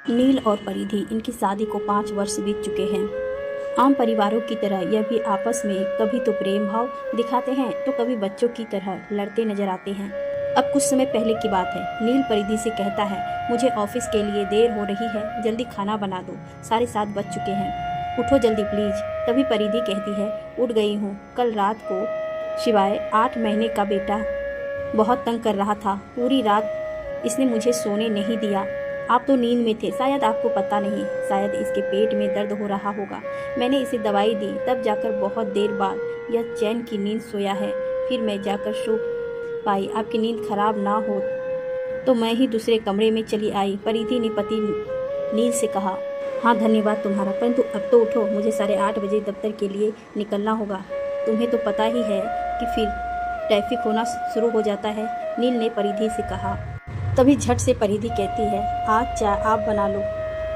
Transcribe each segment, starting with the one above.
नील और परिधि, इनकी शादी को 5 वर्ष बीत चुके हैं। आम परिवारों की तरह यह भी आपस में कभी तो प्रेम भाव दिखाते हैं तो कभी बच्चों की तरह लड़ते नजर आते हैं। अब कुछ समय पहले की बात है। नील परिधि से कहता है, मुझे ऑफिस के लिए देर हो रही है, जल्दी खाना बना दो, 7:30 बज चुके हैं, उठो जल्दी प्लीज। तभी परिधि कहती है, उठ गई हूँ। कल रात को शिवाय 8 महीने का बेटा बहुत तंग कर रहा था। पूरी रात इसने मुझे सोने नहीं दिया। आप तो नींद में थे, शायद आपको पता नहीं। शायद इसके पेट में दर्द हो रहा होगा। मैंने इसे दवाई दी, तब जाकर बहुत देर बाद यह चैन की नींद सोया है। फिर मैं जाकर सो पाई। आपकी नींद खराब ना हो तो मैं ही दूसरे कमरे में चली आई। परिधि ने पति नील से कहा, हाँ धन्यवाद तुम्हारा, परंतु अब तो उठो, मुझे 8:30 बजे दफ्तर के लिए निकलना होगा। तुम्हें तो पता ही है कि फिर ट्रैफिक होना शुरू हो जाता है, नील ने परिधि से कहा। तभी झट से परिधि कहती है, आज चाय आप बना लो,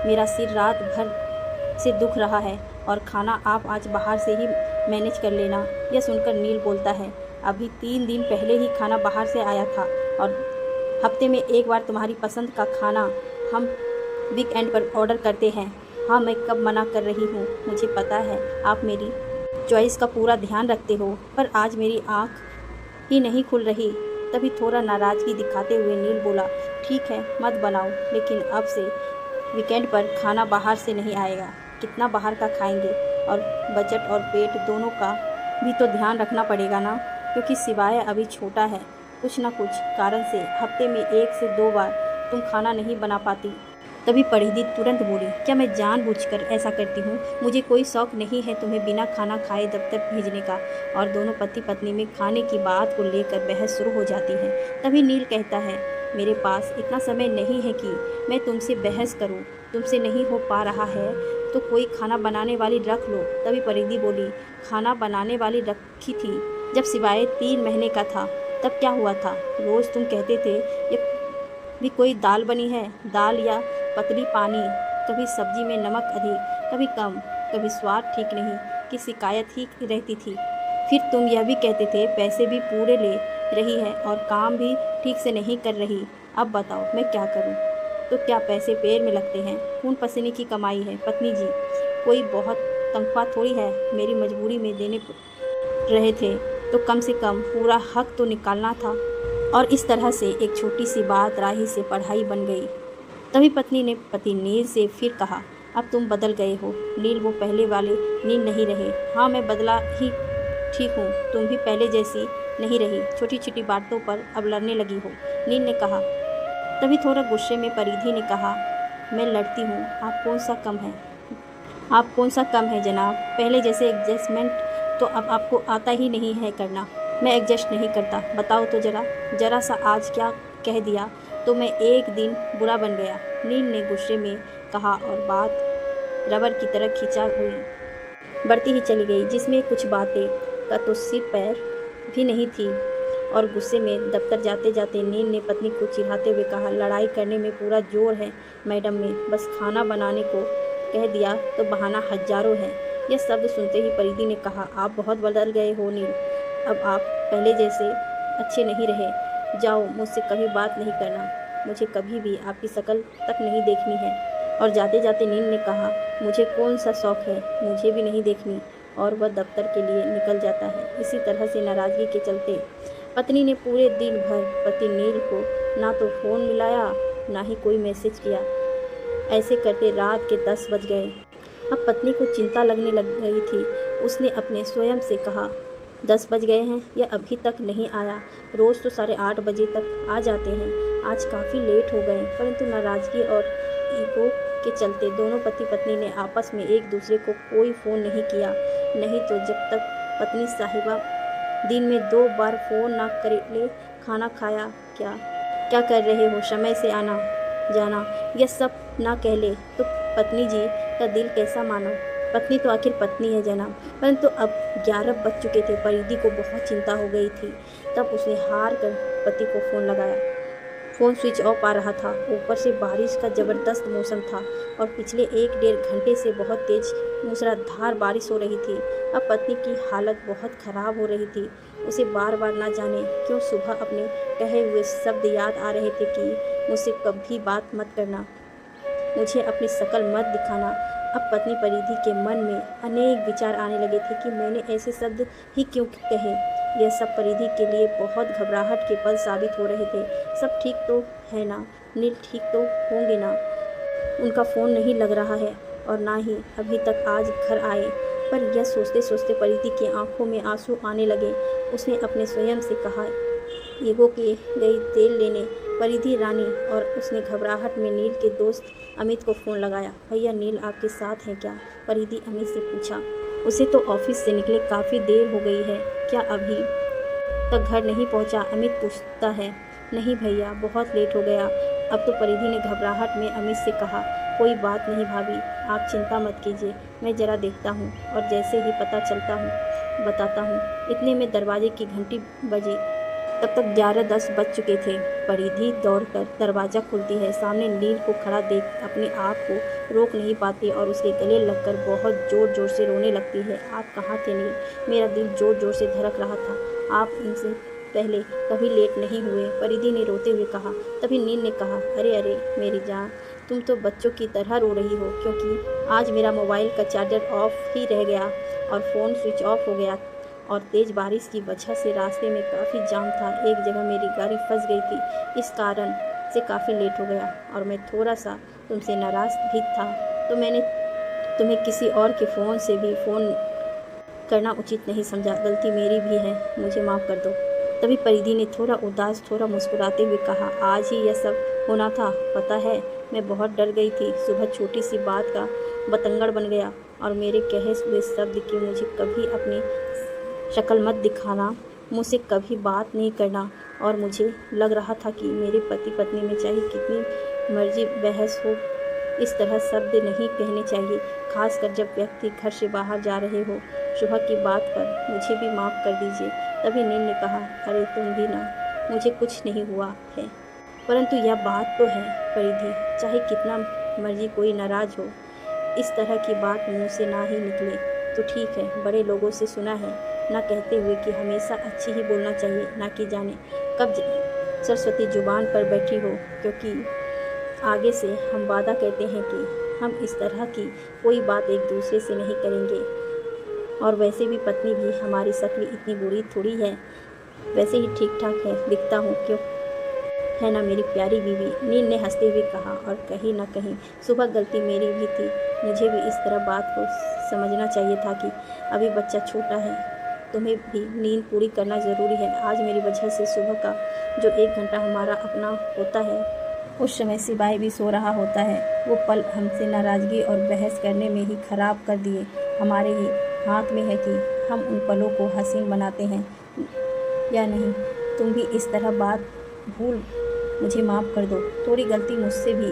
मेरा सिर रात भर से दुख रहा है, और खाना आप आज बाहर से ही मैनेज कर लेना। यह सुनकर नील बोलता है, अभी 3 दिन पहले ही खाना बाहर से आया था, और हफ्ते में एक बार तुम्हारी पसंद का खाना हम वीकेंड पर ऑर्डर करते हैं। हाँ, मैं कब मना कर रही हूँ, मुझे पता है आप मेरी चॉइस का पूरा ध्यान रखते हो, पर आज मेरी आँख ही नहीं खुल रही। तभी थोड़ा नाराज़गी दिखाते हुए नील बोला, ठीक है मत बनाओ, लेकिन अब से वीकेंड पर खाना बाहर से नहीं आएगा। कितना बाहर का खाएंगे, और बजट और पेट दोनों का भी तो ध्यान रखना पड़ेगा ना, क्योंकि सिवाय अभी छोटा है। कुछ ना कुछ कारण से हफ्ते में 1 से 2 बार तुम खाना नहीं बना पाती। तभी परिधि तुरंत बोली, क्या मैं जानबूझकर ऐसा करती हूँ? मुझे कोई शौक नहीं है तुम्हें बिना खाना खाए दफ्तर भेजने का। और दोनों पति पत्नी में खाने की बात को लेकर बहस शुरू हो जाती है। तभी नील कहता है, मेरे पास इतना समय नहीं है कि मैं तुमसे बहस करूँ। तुमसे नहीं हो पा रहा है तो कोई खाना बनाने वाली रख लो। तभी परिधि बोली, खाना बनाने वाली रखी थी जब सिवाय 3 महीने का था, तब क्या हुआ था? रोज़ तुम कहते थे ये भी कोई दाल बनी है, दाल या पतली पानी, कभी सब्जी में नमक अधिक, कभी कम, कभी स्वाद ठीक नहीं की शिकायत ही रहती थी। फिर तुम यह भी कहते थे पैसे भी पूरे ले रही है और काम भी ठीक से नहीं कर रही। अब बताओ मैं क्या करूं? तो क्या पैसे पैर में लगते हैं? खून पसीने की कमाई है पत्नी जी, कोई बहुत तनख्वाह थोड़ी है। मेरी मजबूरी में देने रहे थे तो कम से कम पूरा हक तो निकालना था। और इस तरह से एक छोटी सी बात राही से पढ़ाई बन गई। तभी पत्नी ने पति नील से फिर कहा, अब तुम बदल गए हो नील, वो पहले वाले नील नहीं रहे। हाँ मैं बदला ही ठीक हूँ, तुम भी पहले जैसी नहीं रही, छोटी छोटी बातों पर अब लड़ने लगी हो, नील ने कहा। तभी थोड़ा गुस्से में परिधि ने कहा, मैं लड़ती हूँ, आप कौन सा कम है? आप कौन सा कम है जनाब? पहले जैसे एडजस्टमेंट तो अब आपको आता ही नहीं है करना। मैं एडजस्ट नहीं करता, बताओ तो जरा सा आज क्या कह दिया तो मैं एक दिन बुरा बन गया, नील ने गुस्से में कहा, और बात रबर की तरह खिंचा हुई बढ़ती ही चली गई, जिसमें कुछ बातें का तो सिर पैर भी नहीं थी। और गुस्से में दफ्तर जाते जाते नील ने पत्नी को चिढ़ाते हुए कहा, लड़ाई करने में पूरा जोर है मैडम में, बस खाना बनाने को कह दिया तो बहाना हजारों है। यह शब्द सुनते ही परिधि ने कहा, आप बहुत बदल गए हो नील, अब आप पहले जैसे अच्छे नहीं रहे। जाओ, मुझसे कभी बात नहीं करना, मुझे कभी भी आपकी शक्ल तक नहीं देखनी है। और जाते जाते नील ने कहा, मुझे कौन सा शौक है, मुझे भी नहीं देखनी। और वह दफ्तर के लिए निकल जाता है। इसी तरह से नाराज़गी के चलते पत्नी ने पूरे दिन भर पति नील को ना तो फ़ोन मिलाया ना ही कोई मैसेज किया। ऐसे करते रात के 10 बज गए। अब पत्नी को चिंता लगने लग गई थी। उसने अपने स्वयं से कहा, 10 बज गए हैं, यह अभी तक नहीं आया। रोज़ तो 8:30 बजे तक आ जाते हैं, आज काफ़ी लेट हो गए। परंतु नाराज़गी और ईगो के चलते दोनों पति पत्नी ने आपस में एक दूसरे को कोई फ़ोन नहीं किया। नहीं तो जब तक पत्नी साहिबा दिन में 2 बार फ़ोन ना कर ले, खाना खाया क्या, क्या कर रहे हो, समय से आना जाना, यह सब ना कह ले तो पत्नी जी का दिल कैसा मानो? पत्नी तो आखिर पत्नी है जनाब। परंतु अब 11 बज चुके थे। परिधि को बहुत चिंता हो गई थी। तब उसने हार कर पति को फ़ोन लगाया। फ़ोन स्विच ऑफ आ रहा था। ऊपर से बारिश का ज़बरदस्त मौसम था और पिछले 1-1.5 घंटे से बहुत तेज़ मूसलाधार बारिश हो रही थी। अब पत्नी की हालत बहुत ख़राब हो रही थी। उसे बार बार ना जाने क्यों सुबह अपने कहे हुए शब्द याद आ रहे थे कि मुझसे कभी बात मत करना, मुझे अपनी शक्ल मत दिखाना। अब पत्नी परिधि के मन में अनेक विचार आने लगे थे कि मैंने ऐसे शब्द ही क्यों कहे। यह सब परिधि के लिए बहुत घबराहट के पल साबित हो रहे थे। सब ठीक तो है ना? नील ठीक तो होंगे ना? उनका फ़ोन नहीं लग रहा है और ना ही अभी तक आज घर आए। पर यह सोचते सोचते परिधि की आंखों में आंसू आने लगे। उसने अपने स्वयं से कहा, ईगो की गई तेल लेने परिधि रानी। और उसने घबराहट में नील के दोस्त अमित को फ़ोन लगाया। भैया नील आपके साथ हैं क्या? परिधि अमित से पूछा। उसे तो ऑफिस से निकले काफ़ी देर हो गई है, क्या अभी तक घर नहीं पहुंचा? अमित पूछता है। नहीं भैया, बहुत लेट हो गया। अब तो परिधि ने घबराहट में अमित से कहा, कोई बात नहीं भाभी, आप चिंता मत कीजिए, मैं ज़रा देखता हूँ और जैसे ही पता चलता हूँ बताता हूँ। इतने में दरवाजे की घंटी बजी। तब तक 11:10 बज चुके थे। परिधि दौड़कर दरवाज़ा खुलती है। सामने नील को खड़ा देख अपने आप को रोक नहीं पाती और उसके गले लगकर बहुत ज़ोर ज़ोर से रोने लगती है। आप कहाँ थे नील? मेरा दिल ज़ोर ज़ोर से धड़क रहा था। आप इनसे पहले कभी लेट नहीं हुए, परिधि ने रोते हुए कहा। तभी नील ने कहा, अरे अरे मेरी जान, तुम तो बच्चों की तरह रो रही हो, क्योंकि आज मेरा मोबाइल का चार्जर ऑफ ही रह गया और फ़ोन स्विच ऑफ हो गया और तेज़ बारिश की वजह से रास्ते में काफ़ी जाम था। एक जगह मेरी गाड़ी फंस गई थी, इस कारण से काफ़ी लेट हो गया और मैं थोड़ा सा तुमसे नाराज़ भी था, तो मैंने तुम्हें किसी और के फ़ोन से भी फ़ोन करना उचित नहीं समझा। गलती मेरी भी है, मुझे माफ़ कर दो। तभी परिधि ने थोड़ा उदास, थोड़ा मुस्कुराते हुए कहा, आज ही यह सब होना था? पता है मैं बहुत डर गई थी। सुबह छोटी सी बात का बतंगड़ बन गया और मेरे कहे हुए शब्द कि मुझे कभी अपनी शक्ल मत दिखाना, मुझसे कभी बात नहीं करना, और मुझे लग रहा था कि मेरे पति पत्नी में चाहे कितनी मर्जी बहस हो, इस तरह शब्द नहीं कहने चाहिए, खासकर जब व्यक्ति घर से बाहर जा रहे हो। सुबह की बात पर मुझे भी माफ़ कर दीजिए। तभी नील ने कहा, अरे तुम भी ना, मुझे कुछ नहीं हुआ है, परंतु यह बात तो है परिधि, चाहे कितना मर्जी कोई नाराज़ हो, इस तरह की बात मुँह से ना ही निकले तो ठीक है। बड़े लोगों से सुना है ना कहते हुए कि हमेशा अच्छी ही बोलना चाहिए, ना कि जाने कब सरस्वती जुबान पर बैठी हो, क्योंकि आगे से हम वादा करते हैं कि हम इस तरह की कोई बात एक दूसरे से नहीं करेंगे। और वैसे भी पत्नी भी हमारी शक्ल इतनी बुरी थोड़ी है, वैसे ही ठीक ठाक है दिखता हूँ, क्यों है ना मेरी प्यारी बीवी? नील ने हंसते हुए कहा। और कहीं ना कहीं सुबह गलती मेरी भी थी, मुझे भी इस तरह बात को समझना चाहिए था कि अभी बच्चा छोटा है, तुम्हें भी नींद पूरी करना ज़रूरी है। आज मेरी वजह से सुबह का जो 1 घंटा हमारा अपना होता है, उस समय सिपाही भी सो रहा होता है। वो पल हमसे नाराज़गी और बहस करने में ही ख़राब कर दिए। हमारे ही हाथ में है कि हम उन पलों को हसीन बनाते हैं या नहीं। तुम भी इस तरह बात भूल मुझे माफ़ कर दो। थोड़ी गलती मुझसे भी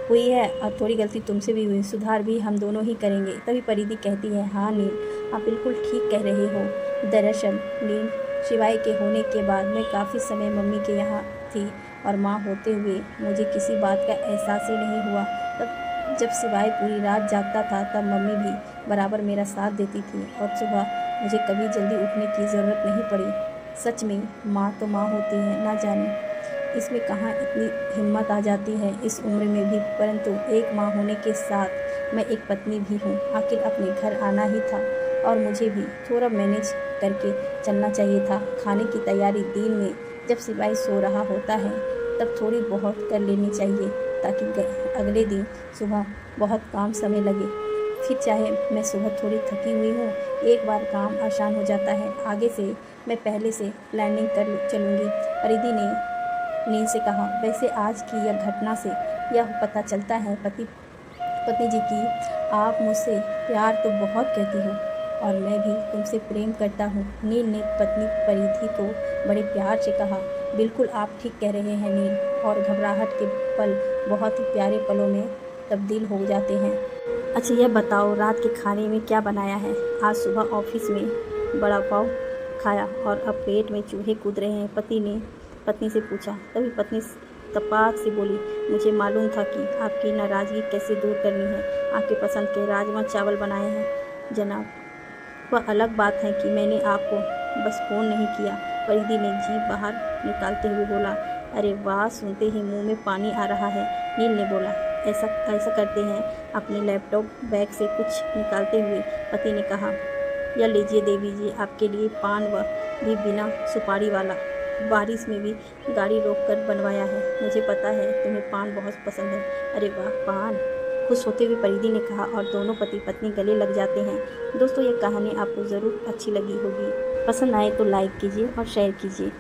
हुई है और थोड़ी गलती तुमसे भी हुई, सुधार भी हम दोनों ही करेंगे। तभी परिधि कहती है, हाँ नील, आप बिल्कुल ठीक कह रहे हो। दरअसल नील, शिवाय के होने के बाद मैं काफ़ी समय मम्मी के यहाँ थी और माँ होते हुए मुझे किसी बात का एहसास ही नहीं हुआ। तब जब शिवाय पूरी रात जागता था तब मम्मी भी बराबर मेरा साथ देती थी और सुबह मुझे कभी जल्दी उठने की ज़रूरत नहीं पड़ी। सच में माँ तो माँ होती है, ना जाने इसमें कहाँ इतनी हिम्मत आ जाती है इस उम्र में भी। परंतु एक माँ होने के साथ मैं एक पत्नी भी हूँ। आखिर अपने घर आना ही था और मुझे भी थोड़ा मैनेज करके चलना चाहिए था। खाने की तैयारी दिन में जब सिपाही सो रहा होता है तब थोड़ी बहुत कर लेनी चाहिए, ताकि अगले दिन सुबह बहुत काम समय लगे। फिर चाहे मैं सुबह थोड़ी थकी हुई हूँ, एक बार काम आसान हो जाता है। आगे से मैं पहले से प्लानिंग कर चलूँगी। परिधि ने नील से कहा, वैसे आज की यह घटना से यह पता चलता है पत्नी जी की आप मुझसे प्यार तो बहुत कहती हो और मैं भी तुमसे प्रेम करता हूँ। नील ने पत्नी परिधि को बड़े प्यार से कहा। बिल्कुल आप ठीक कह रहे हैं नील, और घबराहट के पल बहुत ही प्यारे पलों में तब्दील हो जाते हैं। अच्छा यह बताओ, रात के खाने में क्या बनाया है? आज सुबह ऑफिस में बड़ा पाव खाया और अब पेट में चूहे कूद रहे हैं, पति ने पत्नी से पूछा। तभी पत्नी तपाक से बोली, मुझे मालूम था कि आपकी नाराज़गी कैसे दूर करनी है। आपके पसंद के राजमा चावल बनाए हैं जनाब। वह अलग बात है कि मैंने आपको बस फ़ोन नहीं किया। परिधि ने जीभ बाहर निकालते हुए बोला। अरे वाह, सुनते ही मुंह में पानी आ रहा है। नील ने बोला, ऐसा ऐसा करते हैं। अपने लैपटॉप बैग से कुछ निकालते हुए पति ने कहा, यह लीजिए देवी जी, आपके लिए पान व भी बिना सुपारी वाला, बारिश में भी गाड़ी रोककर बनवाया है। मुझे पता है तुम्हें पान बहुत पसंद है। अरे वाह, पान! खुश होते हुए परिधि ने कहा और दोनों पति पत्नी गले लग जाते हैं। दोस्तों, यह कहानी आपको ज़रूर अच्छी लगी होगी। पसंद आए तो लाइक कीजिए और शेयर कीजिए।